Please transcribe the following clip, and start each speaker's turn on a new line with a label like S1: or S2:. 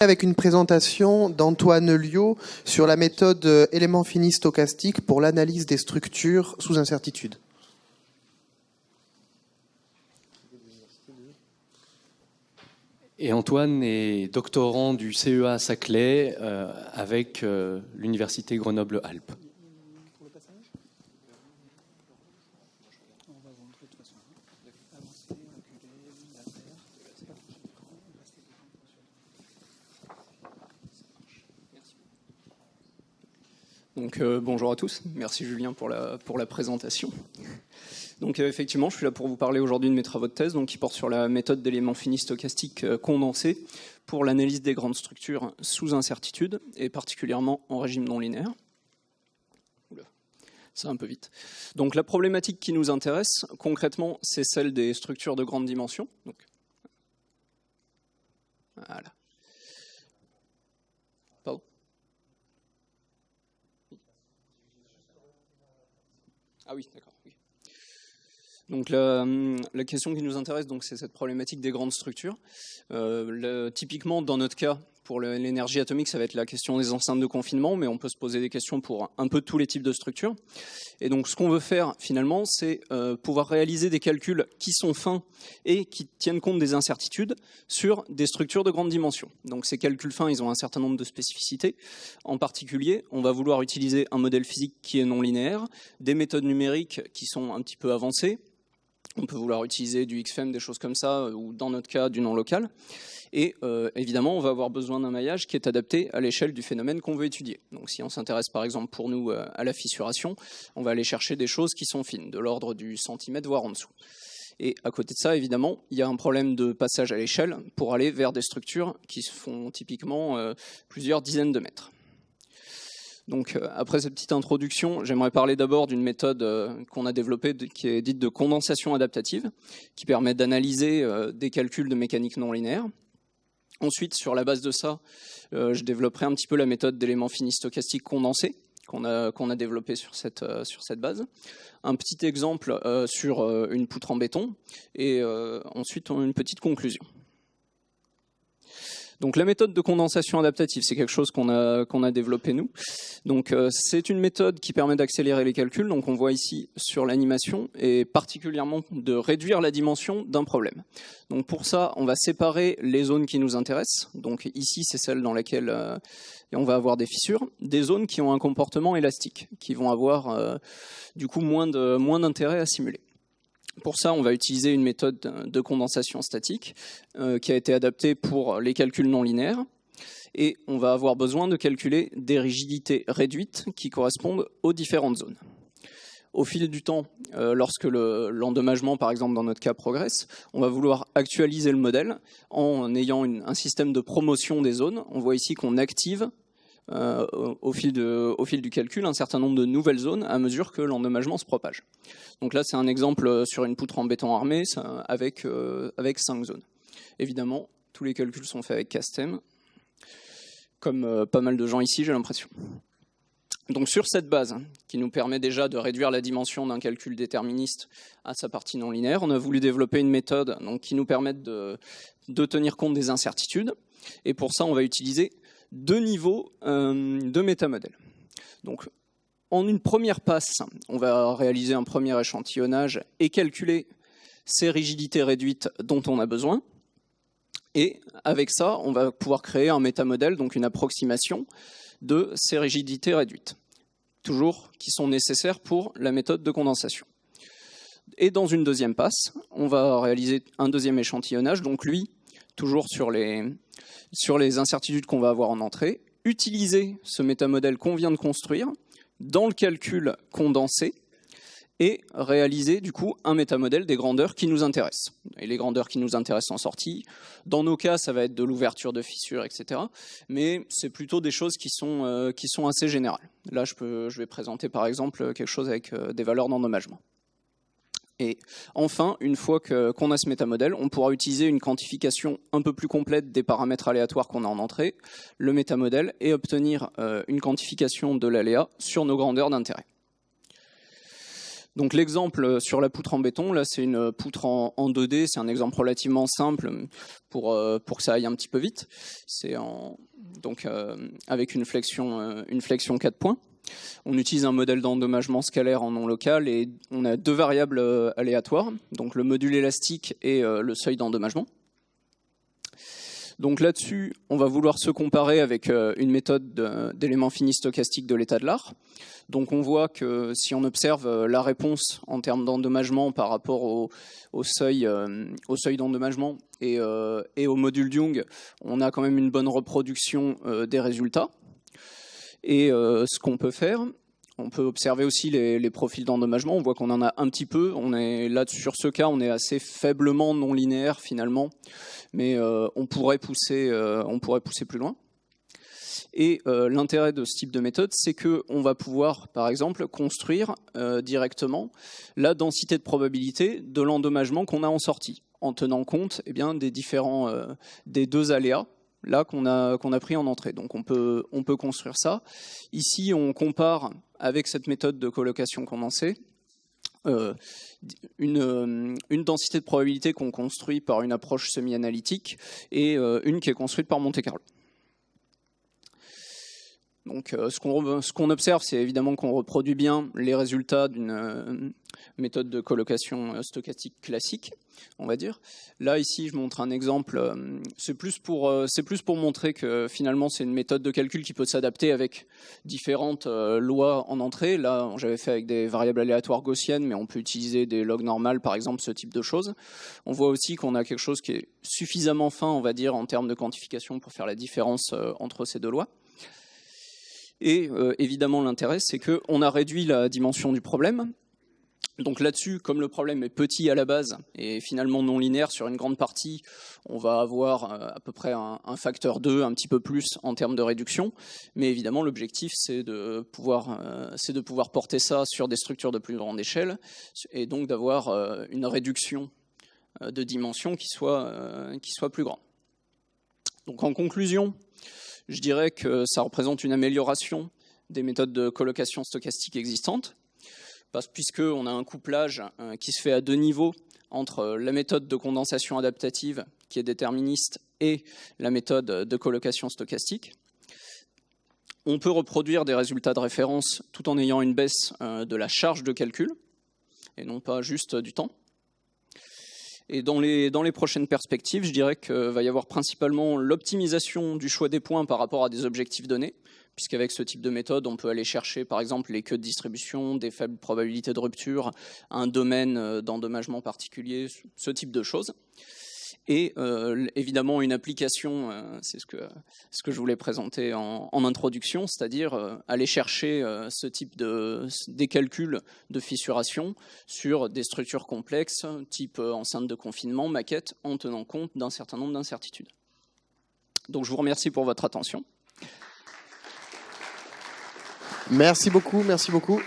S1: Avec une présentation d'Antoine Liot sur la méthode élément fini stochastique pour l'analyse des structures sous incertitude.
S2: Et Antoine est doctorant du CEA Saclay avec l'Université Grenoble-Alpes.
S3: Donc bonjour à tous, merci Julien pour la présentation. Donc effectivement, je suis là pour vous parler aujourd'hui de mes travaux de thèse qui portent sur la méthode d'éléments finis stochastiques condensés pour l'analyse des grandes structures sous incertitude et particulièrement en régime non linéaire. Oula, c'est un peu vite. Donc la problématique qui nous intéresse concrètement, c'est celle des structures de grande dimension. Donc, voilà. Pardon ? Ah oui, d'accord. Oui. Donc la question qui nous intéresse, c'est cette problématique des grandes structures. Typiquement, dans notre cas, pour l'énergie atomique, ça va être la question des enceintes de confinement, mais on peut se poser des questions pour un peu tous les types de structures. Et donc, ce qu'on veut faire, finalement, c'est pouvoir réaliser des calculs qui sont fins et qui tiennent compte des incertitudes sur des structures de grande dimension. Donc, ces calculs fins, ils ont un certain nombre de spécificités. En particulier, on va vouloir utiliser un modèle physique qui est non linéaire, des méthodes numériques qui sont un petit peu avancées. On peut vouloir utiliser du XFEM, des choses comme ça, ou dans notre cas, du non local. Et évidemment, on va avoir besoin d'un maillage qui est adapté à l'échelle du phénomène qu'on veut étudier. Donc si on s'intéresse par exemple pour nous à la fissuration, on va aller chercher des choses qui sont fines, de l'ordre du centimètre, voire en dessous. Et à côté de ça, évidemment, il y a un problème de passage à l'échelle pour aller vers des structures qui se font typiquement plusieurs dizaines de mètres. Donc après cette petite introduction, j'aimerais parler d'abord d'une méthode qu'on a développée qui est dite de condensation adaptative, qui permet d'analyser des calculs de mécanique non linéaire. Ensuite, sur la base de ça, je développerai un petit peu la méthode d'éléments finis stochastiques condensés qu'on a développée sur cette base. Un petit exemple sur une poutre en béton et ensuite une petite conclusion. Donc la méthode de condensation adaptative, c'est quelque chose qu'on a développé nous. Donc c'est une méthode qui permet d'accélérer les calculs. Donc on voit ici sur l'animation et particulièrement de réduire la dimension d'un problème. Donc pour ça, on va séparer les zones qui nous intéressent. Donc ici, c'est celle dans laquelle on va avoir des fissures, des zones qui ont un comportement élastique, qui vont avoir du coup moins d'intérêt à simuler. Pour ça, on va utiliser une méthode de condensation statique qui a été adaptée pour les calculs non linéaires. Et on va avoir besoin de calculer des rigidités réduites qui correspondent aux différentes zones. Au fil du temps, lorsque l'endommagement, par exemple dans notre cas, progresse, on va vouloir actualiser le modèle en ayant un système de promotion des zones. On voit ici qu'on active au fil du calcul un certain nombre de nouvelles zones à mesure que l'endommagement se propage. Donc là, c'est un exemple sur une poutre en béton armé avec 5 zones. Évidemment, tous les calculs sont faits avec Castem, comme pas mal de gens ici, j'ai l'impression. Donc sur cette base, qui nous permet déjà de réduire la dimension d'un calcul déterministe à sa partie non linéaire, on a voulu développer une méthode qui nous permette de tenir compte des incertitudes. Et pour ça, on va utiliser 2 niveaux de métamodèles. Donc, en une première passe, on va réaliser un premier échantillonnage et calculer ces rigidités réduites dont on a besoin. Et avec ça, on va pouvoir créer un métamodèle, donc une approximation de ces rigidités réduites, toujours qui sont nécessaires pour la méthode de condensation. Et dans une deuxième passe, on va réaliser un deuxième échantillonnage, donc lui, toujours sur les incertitudes qu'on va avoir en entrée, utiliser ce métamodèle qu'on vient de construire dans le calcul condensé et réaliser du coup un métamodèle des grandeurs qui nous intéressent. Et les grandeurs qui nous intéressent en sortie, dans nos cas, ça va être de l'ouverture de fissures, etc. Mais c'est plutôt des choses qui sont assez générales. Là, je vais présenter par exemple quelque chose avec des valeurs d'endommagement. Et enfin, une fois qu'on a ce métamodèle, on pourra utiliser une quantification un peu plus complète des paramètres aléatoires qu'on a en entrée, le métamodèle, et obtenir une quantification de l'aléa sur nos grandeurs d'intérêt. Donc l'exemple sur la poutre en béton, là c'est une poutre en 2D, c'est un exemple relativement simple pour que ça aille un petit peu vite. C'est avec une flexion 4 points. On utilise un modèle d'endommagement scalaire en non local et on a 2 variables aléatoires, donc le module élastique et le seuil d'endommagement. Donc là-dessus, on va vouloir se comparer avec une méthode d'éléments finis stochastiques de l'état de l'art. Donc on voit que si on observe la réponse en termes d'endommagement par rapport au seuil d'endommagement et au module Young, on a quand même une bonne reproduction des résultats. Et ce qu'on peut faire, on peut observer aussi les profils d'endommagement. On voit qu'on en a un petit peu. On est là sur ce cas, on est assez faiblement non linéaire finalement, mais on pourrait pousser plus loin. Et l'intérêt de ce type de méthode, c'est qu'on va pouvoir, par exemple, construire directement la densité de probabilité de l'endommagement qu'on a en sortie, en tenant compte des 2 aléas là qu'on a pris en entrée. Donc on peut construire ça. Ici, on compare avec cette méthode de colocation condensée une densité de probabilité qu'on construit par une approche semi-analytique et une qui est construite par Monte Carlo. Donc, ce qu'on observe, c'est évidemment qu'on reproduit bien les résultats d'une méthode de colocation stochastique classique, on va dire. Là, ici, je montre un exemple. C'est plus pour montrer que finalement, c'est une méthode de calcul qui peut s'adapter avec différentes lois en entrée. Là, j'avais fait avec des variables aléatoires gaussiennes, mais on peut utiliser des logs normales, par exemple, ce type de choses. On voit aussi qu'on a quelque chose qui est suffisamment fin, on va dire, en termes de quantification pour faire la différence entre ces 2 lois. Et évidemment, l'intérêt, c'est qu'on a réduit la dimension du problème. Donc là-dessus, comme le problème est petit à la base et finalement non linéaire sur une grande partie, on va avoir à peu près un facteur 2, un petit peu plus en termes de réduction. Mais évidemment, l'objectif, c'est de pouvoir porter ça sur des structures de plus grande échelle et donc d'avoir une réduction de dimension qui soit plus grande. Donc en conclusion, je dirais que ça représente une amélioration des méthodes de colocation stochastique existantes, puisqu'on a un couplage qui se fait à 2 niveaux entre la méthode de condensation adaptative, qui est déterministe, et la méthode de colocation stochastique. On peut reproduire des résultats de référence tout en ayant une baisse de la charge de calcul, et non pas juste du temps. Et dans les prochaines perspectives, je dirais qu'il va y avoir principalement l'optimisation du choix des points par rapport à des objectifs donnés, puisqu'avec ce type de méthode, on peut aller chercher par exemple les queues de distribution, des faibles probabilités de rupture, un domaine d'endommagement particulier, ce type de choses. Et évidemment une application, c'est ce que je voulais présenter en introduction, c'est-à-dire aller chercher ce type des calculs de fissuration sur des structures complexes, type enceinte de confinement, maquette, en tenant compte d'un certain nombre d'incertitudes. Donc je vous remercie pour votre attention.
S1: Merci beaucoup, merci beaucoup.